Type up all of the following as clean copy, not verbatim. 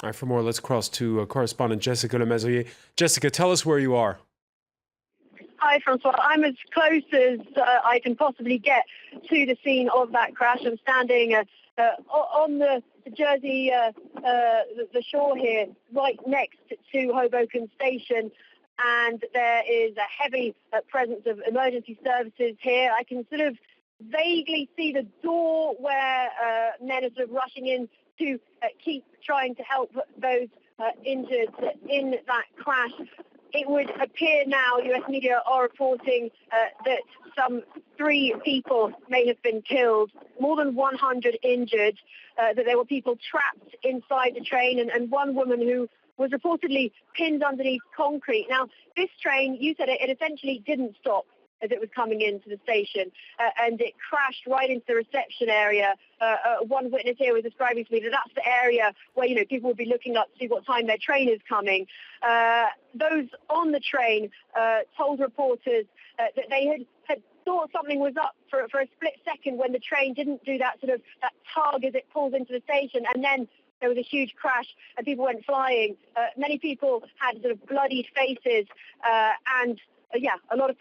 All right, for more, let's cross to correspondent Jessica Lemezurier. Jessica, tell us where you are. Hi, Francois. I'm as close as I can possibly get to the scene of that crash. I'm standing on the Jersey, the shore here, right next to Hoboken Station, and there is a heavy presence of emergency services here. I can sort of vaguely see the door where men are sort of rushing in to keep trying to help those injured in that crash. It would appear now, US media are reporting that some 3 people may have been killed, more than 100 injured, that there were people trapped inside the train, and one woman who was reportedly pinned underneath concrete. Now, this train, you said it essentially didn't stop as it was coming into the station, and it crashed right into the reception area. One witness here was describing to me that that's the area where, people would be looking up to see what time their train is coming. Those on the train told reporters that they had thought something was up for a split second when the train didn't do that sort of that tug as it pulls into the station, and then there was a huge crash and people went flying. Many people had sort of bloodied faces, and a lot of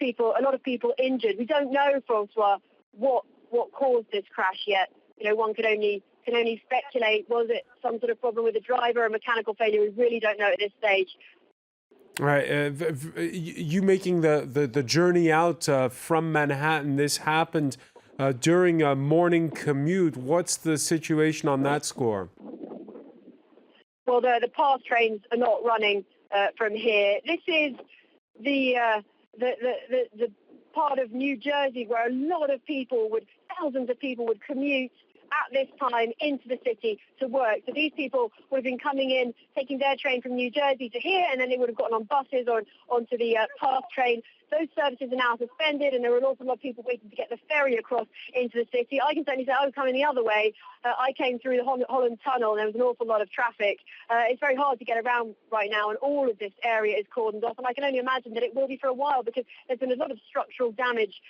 people injured. We don't know, Francois, what caused this crash yet. One can only speculate. Was it some sort of problem with the driver, a mechanical failure? We really don't know at this stage. All right, you making the journey out from Manhattan. This happened during a morning commute. What's the situation on that score? Well, the past trains are not running from here. This is the part of New Jersey where a lot of people thousands of people would commute at this time into the city to work. So these people would have been coming in, taking their train from New Jersey to here, and then they would have gotten on buses or onto the PATH train. Those services are now suspended, and there were an awful lot of people waiting to get the ferry across into the city. I can certainly say I was coming the other way. I came through the Holland Tunnel, and there was an awful lot of traffic. It's very hard to get around right now, and all of this area is cordoned off, and I can only imagine that it will be for a while because there's been a lot of structural damage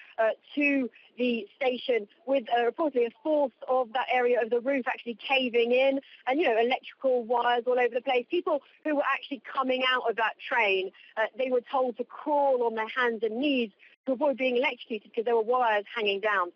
to the station, with reportedly a fourth of that area of the roof actually caving in, and electrical wires all over the place. People who were actually coming out of that train, they were told to crawl on their hands and knees to avoid being electrocuted because there were wires hanging down.